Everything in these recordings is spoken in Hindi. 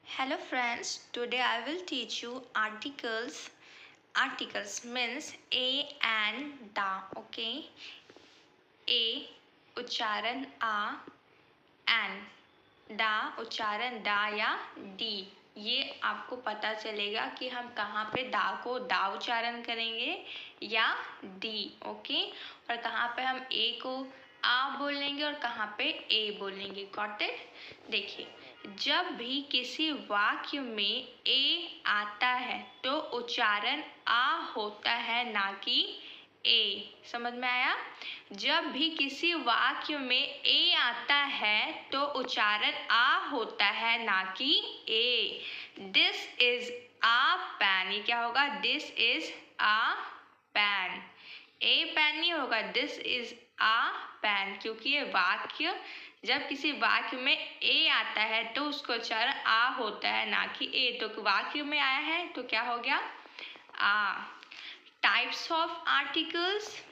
Hello friends, today I will teach you articles. Articles means a and da. Okay, a उच्चारण आ, and da उच्चारण दा या डी। ये आपको पता चलेगा कि हम कहाँ पे दा को दा उच्चारण करेंगे या डी। ओके, और कहाँ पे हम ए को आ बोलेंगे और कहाँ पे ए बोलेंगे। Got it? देखिए, जब भी किसी वाक्य में ए आता है तो उच्चारण आ होता है, ना कि ए। समझ में आया? जब भी किसी वाक्य में ए आता है तो उच्चारण आ होता है, ना कि a. This is a pen, ये क्या होगा? This is a pen. A pen नहीं होगा, दिस इज आ पेन, क्योंकि ये वाक्य, जब किसी वाक्य में ए आता है तो उसका उच्चारण आ होता है, ना कि ए। तो वाक्य में आया है तो क्या हो गया? आ। Types of articles.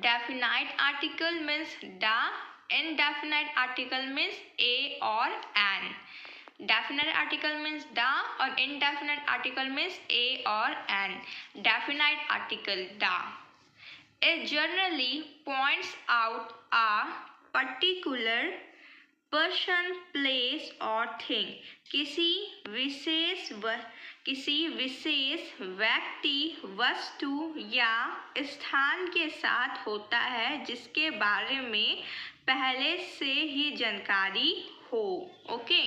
Definite article means da. Indefinite article means a or an. Definite article means da और indefinite article means a or an. Definite article da. It generally points out a particular person, place or thing. किसी विशेष व्यक्ति, वस्तु या स्थान के साथ होता है जिसके बारे में पहले से ही जानकारी हो। ओके,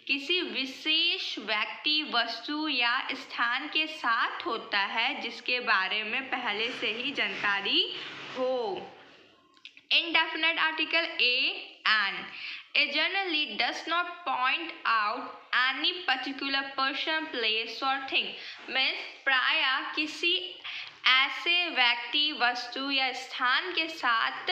किसी विशेष व्यक्ति, वस्तु या स्थान के साथ होता है जिसके बारे में पहले से ही जानकारी हो। Indefinite article a, an. It generally does not point out any particular person, place or thing. Means प्रायः किसी ऐसे व्यक्ति, वस्तु या स्थान के साथ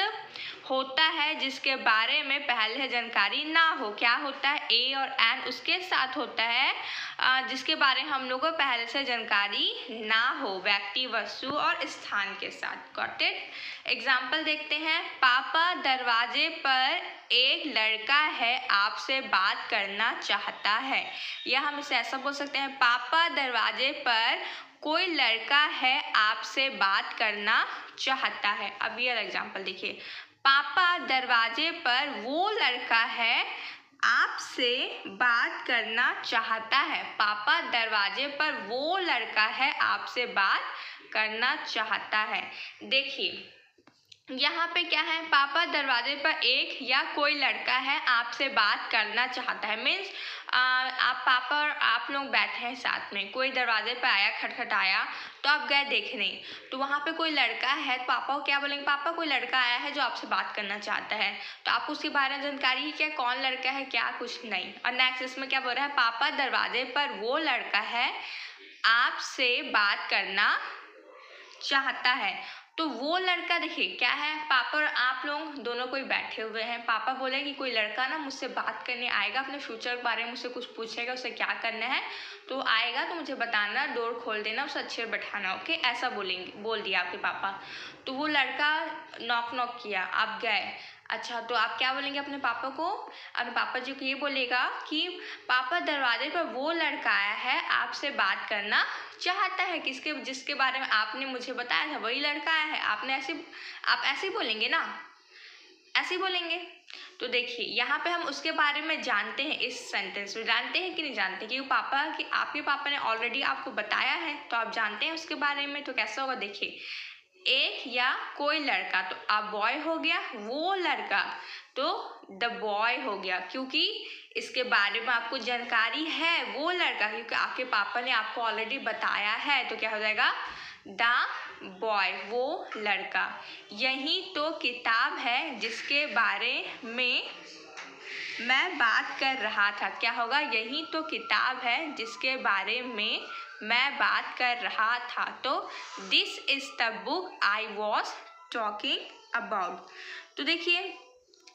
होता है जिसके बारे में पहले जानकारी ना हो। क्या होता है? ए और एन उसके साथ होता है जिसके बारे में हम लोग को पहले से जानकारी ना हो, व्यक्ति, वस्तु और स्थान के साथ। Got it? एग्जाम्पल देखते हैं। पापा, दरवाजे पर एक लड़का है, आपसे बात करना चाहता है। या हम इसे ऐसा बोल सकते हैं, पापा, दरवाजे पर कोई लड़का है, आपसे बात करना चाहता है। अब ये एग्जाम्पल देखिए, पापा, दरवाजे पर वो लड़का है, आपसे बात करना चाहता है। पापा, दरवाजे पर वो लड़का है, आपसे बात करना चाहता है। देखिए, यहाँ पे क्या है? पापा, दरवाजे पर एक या कोई लड़का है, आपसे बात करना चाहता है। मीन्स आप पापा और आप लोग बैठे हैं साथ में, कोई दरवाजे पे आया, खटखटाया, तो आप गए देखने, तो वहाँ पे कोई लड़का है, तो पापा को क्या बोलेंगे? पापा, कोई लड़का आया है जो आपसे बात करना चाहता है। तो आपको उसके बारे में जानकारी है क्या? कौन लड़का है, क्या? कुछ नहीं। और नेक्स्ट इसमें क्या बोल रहा है? पापा, दरवाजे पर वो लड़का है, आपसे बात करना चाहता है। तो वो लड़का देखिए क्या है? पापा और आप लोग दोनों कोई बैठे हुए हैं। पापा बोले कि कोई लड़का ना मुझसे बात करने आएगा, अपने फ्यूचर के बारे में मुझसे कुछ पूछेगा, उसे क्या करना है, तो आएगा तो मुझे बताना, डोर खोल देना, उसे अच्छे से बैठाना। ओके, ऐसा बोल दिया आपके पापा। तो वो लड़का नॉक नॉक किया, आप गए। अच्छा, तो आप क्या बोलेंगे अपने पापा को? अपने पापा जी को ये बोलेगा कि पापा, दरवाजे पर वो लड़का आया है, आपसे बात करना चाहता है। जिसके बारे में आपने मुझे बताया था, वही लड़का आया है। आप ऐसे ही बोलेंगे ना, ऐसे ही बोलेंगे। तो देखिए, यहाँ पे हम उसके बारे में जानते हैं, इस सेंटेंस में जानते हैं कि नहीं जानते, क्योंकि आपके पापा ने ऑलरेडी आपको बताया है, तो आप जानते हैं उसके बारे में। तो कैसा होगा? देखिए, एक या कोई लड़का, तो अ बॉय हो गया, वो लड़का तो द बॉय हो गया, क्योंकि इसके बारे में आपको जानकारी है, वो लड़का, क्योंकि आपके पापा ने आपको ऑलरेडी बताया है। तो क्या हो जाएगा? द बॉय, वो लड़का। यही तो किताब है जिसके बारे में मैं बात कर रहा था। क्या होगा? यही तो किताब है जिसके बारे में मैं बात कर रहा था। तो this is the book I was talking about. तो देखिए,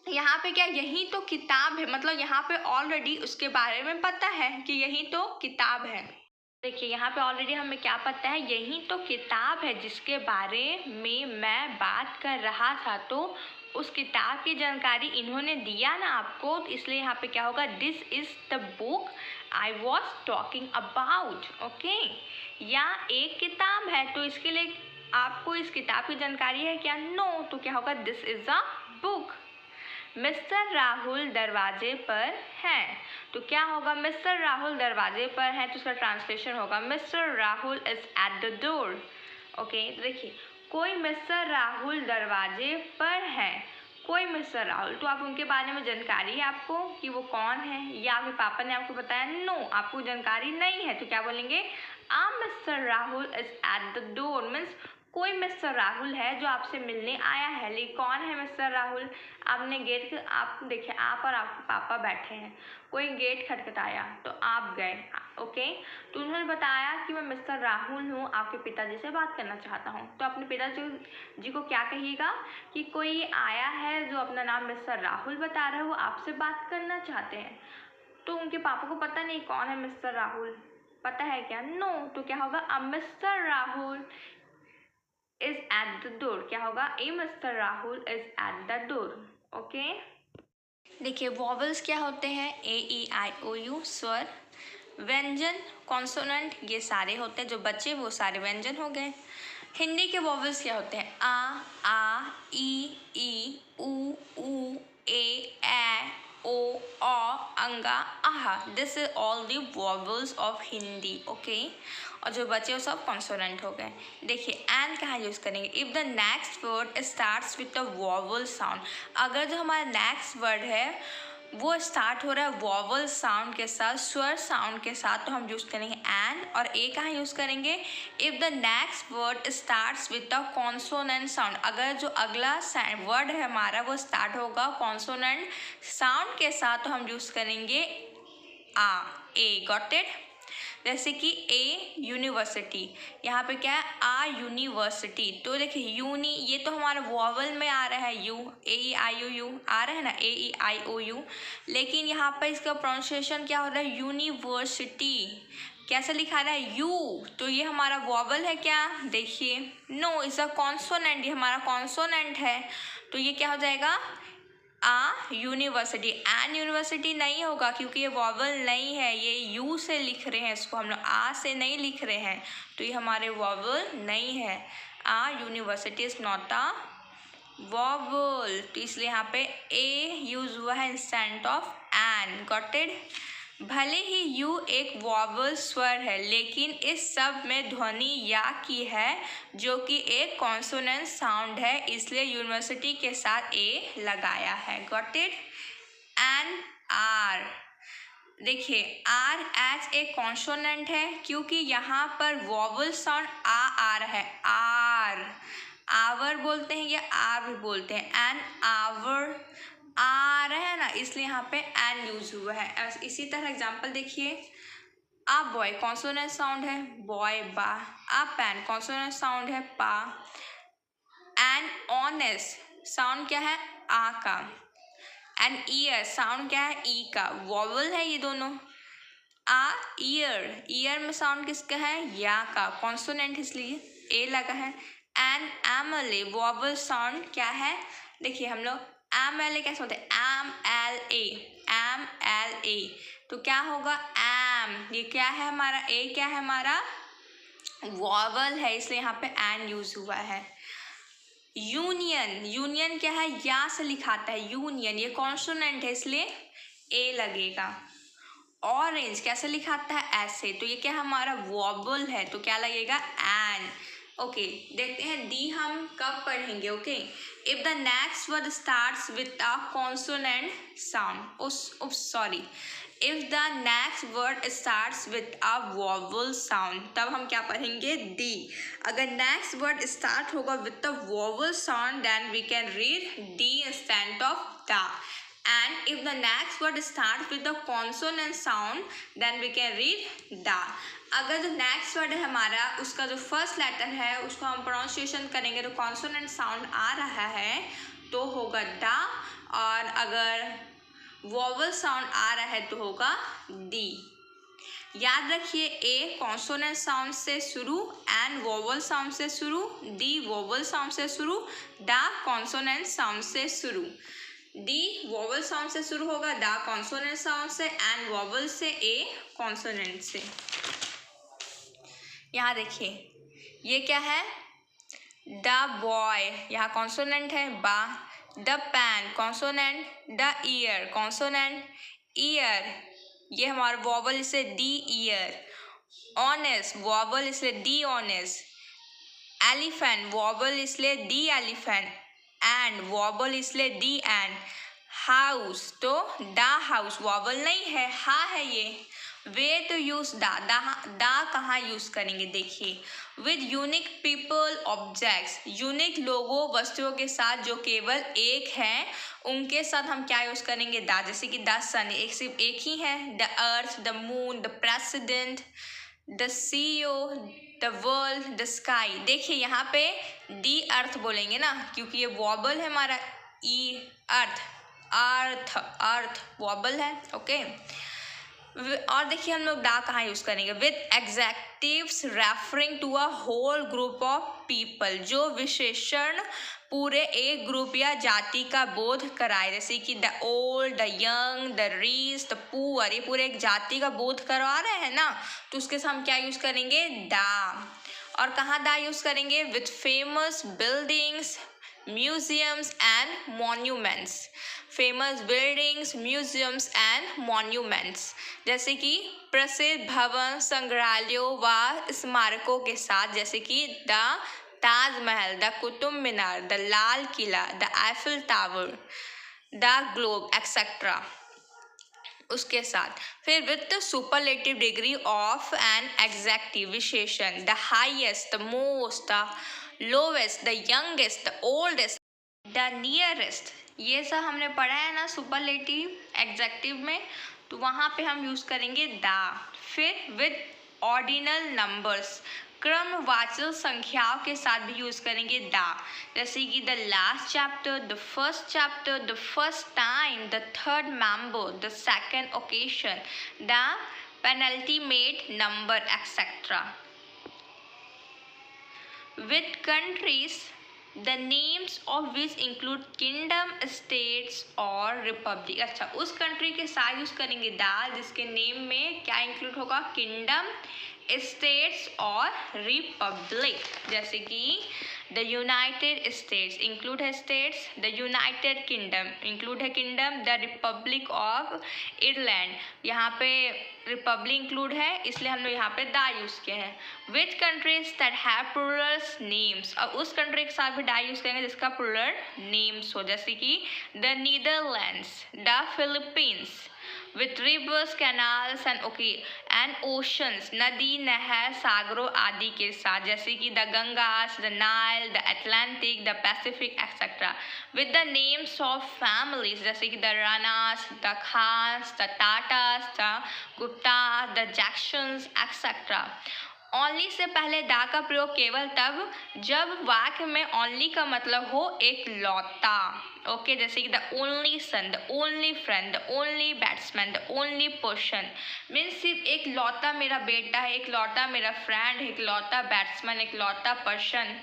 यहाँ पे क्या, यही तो किताब है, मतलब यहाँ पे ऑलरेडी उसके बारे में पता है कि यही तो किताब है। देखिए, यहाँ पे ऑलरेडी हमें क्या पता है? यही तो किताब है जिसके बारे में मैं बात कर रहा था। तो उस किताब की जानकारी इन्होंने दिया ना आपको, तो इसलिए यहाँ पे क्या होगा, this is the book I was talking about. Okay, या एक किताब है तो इसके लिए आपको इस किताब की जानकारी है क्या, नो, तो क्या होगा, this is a book. Mister Rahul दरवाजे पर हैं, तो क्या होगा, मिस्टर राहुल दरवाजे पर हैं, तो उसका ट्रांसलेशन होगा mister Rahul is at the door. Okay, देखिए कोई मिस्टर राहुल दरवाजे पर है, कोई मिस्टर राहुल, तो आप उनके बारे में जानकारी है आपको कि वो कौन है, या आपके पापा ने आपको बताया, नो, आपको जानकारी नहीं है, तो क्या बोलेंगे, mister Rahul is at the door, means कोई मिस्टर राहुल है जो आपसे मिलने आया है, लेकिन कौन है मिस्टर राहुल, आपने गेट, आप देखिए आप और आपके पापा बैठे हैं, कोई गेट खटखटाया तो आप गए। ओके, तो उन्होंने बताया कि मैं मिस्टर राहुल हूँ, आपके पिताजी से बात करना चाहता हूँ, तो अपने पिताजी को क्या कहिएगा कि कोई आया है जो अपना नाम मिस्टर राहुल बता रहा है, वो आपसे बात करना चाहते हैं। तो उनके पापा को पता नहीं कौन है मिस्टर राहुल, पता है क्या, नो, तो क्या होगा, mister Rahul is at the door, क्या होगा, mister Rahul is at the door. Okay, देखिए वॉवल्स क्या होते हैं, ए ई आई ओ यू स्वर, व्यंजन कॉन्सोनेंट ये सारे होते हैं, जो बचे वो सारे व्यंजन हो गए। हिंदी के वॉवल्स क्या होते हैं, आ ई ऊ ए ओ अंगा आहा, this is all the vowels of Hindi. Okay, और जो बचे वो सब कॉन्सोनेंट हो गए। देखिए एंड कहाँ यूज़ करेंगे, if the next word starts with the vowel sound, अगर जो हमारा नेक्स्ट वर्ड है वो स्टार्ट हो रहा है वॉवल साउंड के साथ, स्वर साउंड के साथ, तो हम यूज़ करेंगे एंड। और ए कहाँ यूज़ करेंगे, if the next word starts with the consonant sound, अगर जो अगला वर्ड है हमारा वो स्टार्ट होगा कॉन्सोनेंट साउंड के साथ, तो हम यूज़ करेंगे ए। गॉट इट, जैसे कि ए यूनिवर्सिटी, यहाँ पे क्या है, आ यूनिवर्सिटी, तो देखिए यूनी, ये तो हमारा वॉवल में आ रहा है, you, A E I O you आ रहा है ना, ए ई आई ओ यू, लेकिन यहाँ पर इसका प्रोनाउंसिएशन क्या हो रहा है, यूनिवर्सिटी, कैसे लिखा रहा है, यू, तो ये हमारा वॉवल है क्या, देखिए, नो, इज अ कॉन्सोनेंट, ये हमारा कॉन्सोनेंट है, तो ये क्या हो जाएगा, यूनिवर्सिटी। एन यूनिवर्सिटी नहीं होगा क्योंकि ये वॉवल नहीं है, ये यू से लिख रहे हैं, इसको हम लोग आ से नहीं लिख रहे हैं, तो ये हमारे वॉवल नहीं है। University is not a vowel, तो इसलिए यहाँ पे ए यूज हुआ है instant of an. Got it, भले ही यू एक वॉवल स्वर है, लेकिन इस सब में ध्वनि या की है जो कि एक कॉन्सोनेंट साउंड है, इसलिए यूनिवर्सिटी के साथ ए लगाया है। गॉट इट, एंड आर, देखिए आर एज ए कॉन्सोनेंट है क्योंकि यहाँ पर वॉवल साउंड आ रहा है, आर, आवर बोलते हैं या आर भी बोलते हैं, एंड आवर आ रहा है ना, इसलिए यहाँ पे एन यूज हुआ है। इसी तरह एग्जांपल देखिए, आ बॉय कॉन्सोनेंट साउंड है, बॉय बा, आ पैन कॉन्सोनेंट साउंड है, पा, एन ऑनेस्ट साउंड क्या है, आ का, एन ईयर साउंड क्या है, ई का, वॉवल है ये दोनों। आ ईयर, ईयर में साउंड किसका है, या का, कॉन्सोनेंट इसलिए ए लगा है। एन एमएलए वॉवल साउंड क्या है, देखिए हम लोग एम एल ए कैसे होते हैं, M L A, M L A, तो क्या होगा, एम, ये क्या है हमारा, ए क्या है हमारा, वॉवल है, इसलिए यहाँ पे एन यूज हुआ है। यूनियन, यूनियन क्या है, या से लिखाता है, यूनियन, ये कॉन्सोनेंट है इसलिए ए लगेगा। ऑरेंज कैसे लिखाता है, ऐसे, तो ये क्या हमारा वॉबल है, तो क्या लगेगा, एन। ओके, देखते हैं डी हम कब पढ़ेंगे। Okay, if the next word starts with a consonant sound, sorry, if the next word starts with a vowel sound, तब हम क्या पढ़ेंगे, डी। अगर नेक्स्ट वर्ड स्टार्ट होगा with the vowel sound then we can read the instead of the, and if the next word starts with the consonant sound then we can read da। अगर जो नेक्स्ट वर्ड है हमारा उसका जो फर्स्ट लेटर है उसको हम प्रोनाउंसिएशन करेंगे तो कॉन्सोनेंट साउंड आ रहा है तो होगा दा, और अगर वॉवल साउंड आ रहा है तो होगा डी। याद रखिए ए कॉन्सोनेंट साउंड से शुरू, एन वोवल साउंड से शुरू, डी वोवल साउंड से शुरू, द कॉन्सोनेंट साउंड से शुरू। डी वोवल साउंड से शुरू होगा, द कॉन्सोनेंट साउंड से, एन वोवल से, ए कॉन्सोनेंट से। यहाँ देखिए ये क्या है, द बॉय, यहाँ कॉन्सोनेंट है बा, the pen consonant, the year consonant, year ये हमारा वॉवल इसलिए डी ईयर, ऑनेस्ट वॉवल इसलिए डी ऑनेस्ट, एलिफेंट वॉवल इसलिए डी एलिफेंट, एंड वॉवल इसलिए डी एंड, हाउस तो द हाउस वॉवल नहीं है, हा है ये। वे तो यूज दा कहाँ यूज करेंगे, देखिए with unique people objects, unique लोगों वस्तुओं के साथ जो केवल एक है उनके साथ हम क्या यूज करेंगे, दा। जैसे कि द सन एक सिर्फ एक ही है, the earth, the moon, the president, the CEO, the world, the sky. देखिए यहाँ पे दी अर्थ बोलेंगे ना, क्योंकि ये वॉबल है हमारा, ई अर्थ, अर्थ अर्थ वॉबल है, ओके। और देखिए हम लोग दा कहाँ यूज करेंगे, with adjectives referring to a whole group of people, जो विशेषण पूरे एक ग्रुप या जाति का बोध कराए, जैसे कि the old, the young, the rich, the poor, ये पूरे एक जाति का बोध करवा रहे हैं ना, तो उसके साथ हम क्या यूज करेंगे, दा। और कहाँ दा यूज करेंगे, with famous buildings, museums and monuments, famous buildings, museums and monuments, जैसे कि प्रसिद्ध भवन, संग्रहालयों व स्मारकों के साथ, जैसे कि the Taj Mahal, the Qutub Minar, the Lal Qila, the Eiffel tower, the globe etcetera उसके साथ। फिर with the superlative degree of an adjective विशेषण, the highest, the most, the lowest, the youngest, the oldest, the nearest, ये सब हमने पढ़ा है ना सुपरलेटिव एग्जेक्टिव में, तो वहाँ पे हम यूज करेंगे दा। फिर विद ऑर्डिनल नंबर्स, क्रमवाचक संख्याओं के साथ भी यूज करेंगे दा, जैसे कि the last chapter, the first time, the third member, the second occasion, the penultimate number etcetera. With countries, the names of which include kingdom, states और रिपब्लिक। अच्छा, उस कंट्री के साथ यूज करेंगे दा जिसके नेम में क्या इंक्लूड होगा, किंगडम, स्टेट्स और रिपब्लिक, जैसे कि द यूनाइटेड स्टेट्स इंक्लूड है states, the United Kingdom include है kingdom, the Republic of Ireland, यहाँ पे रिपब्लिक इंक्लूड है इसलिए हम लोग यहाँ पे दा यूज किए हैं। Which countries that have plural names, और उस कंट्री के साथ भी दा यूज करेंगे जिसका प्लूरल नेम्स हो, जैसे कि the Netherlands, the Philippines, with rivers, canals and oceans, नदी, नहर, सागरों आदि के साथ, जैसे कि the Gangas, the Nile, the Atlantic, the Pacific etcetera. with the names of families, जैसे कि the Ranas, the Khas, the Tatas, the Gupta, the Jacksons etcetera. Only से पहले दा का प्रयोग केवल तब जब वाक्य में ओनली का मतलब हो एक लौता, ओके, जैसे कि the only son, the only friend, the only batsman, the only person, means सिर्फ एक लौता मेरा बेटा है, एक लौता मेरा फ्रेंड, एक लौता बैट्समैन, एक लौता पर्सन,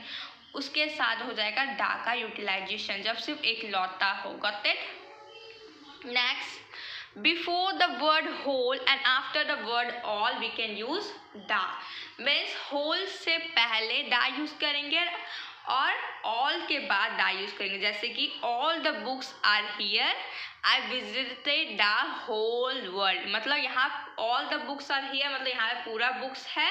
उसके साथ हो जाएगा दा का यूटिलाइजेशन जब सिर्फ एक लौता हो। Got it? Next, before the word whole and after the word all we can use da, means whole से पहले da यूज करेंगे और all के बाद da यूज करेंगे, जैसे कि all the books are here, I visited the whole world, मतलब यहाँ all the books are here मतलब यहाँ पे पूरा बुक्स है,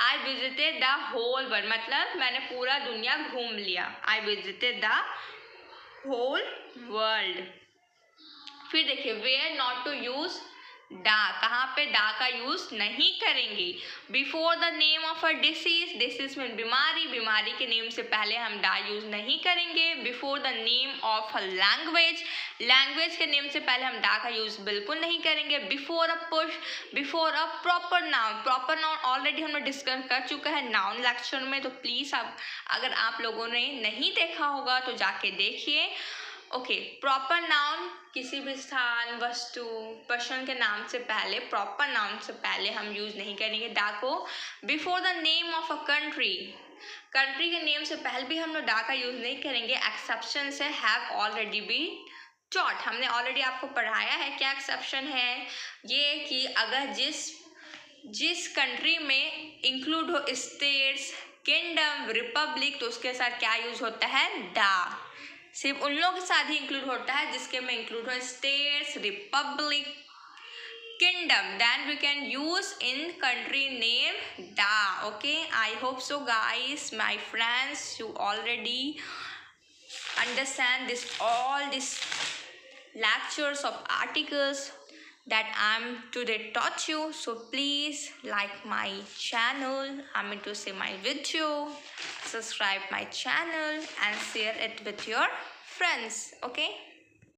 I visited the whole world मतलब मैंने पूरा दुनिया घूम लिया, I visited the whole world। फिर देखिए वेयर नॉट टू यूज दा, कहाँ पे दा का यूज नहीं करेंगे, before the name of a disease, disease में बीमारी, बीमारी के नेम से पहले हम दा यूज नहीं करेंगे, before the name of a language, language के नेम से पहले हम दा का यूज बिल्कुल नहीं करेंगे, before a push, before a proper noun, proper noun already हमने डिस्कस कर चुका है नाउन लेक्चर में, तो प्लीज आप अगर आप लोगों ने नहीं देखा होगा तो जाके देखिए। ओके, प्रॉपर नाउन किसी भी स्थान, वस्तु, पर्सन के नाम से पहले, प्रॉपर नाउन से पहले हम यूज नहीं करेंगे दा को। Before the name of a country, country के नेम से पहले भी हम लोग दा का यूज नहीं करेंगे। एक्सेप्शन से हैव ऑलरेडी बीन टॉट, हमने ऑलरेडी आपको पढ़ाया है। क्या एक्सेप्शन है ये कि अगर जिस कंट्री में इंक्लूड हो स्टेट्स, किंगडम, रिपब्लिक, तो उसके साथ क्या यूज होता है, दा। सिर्फ उन लोगों के साथ ही इंक्लूड होता है जिसके में इंक्लूड हो states, Republic, kingdom, then we can use in country name da. Okay, I hope so guys, my friends, you already understand this, all these lectures of articles that I'm today taught you. So please like my channel, I mean to say my video, subscribe my channel and share it with your friends. Okay.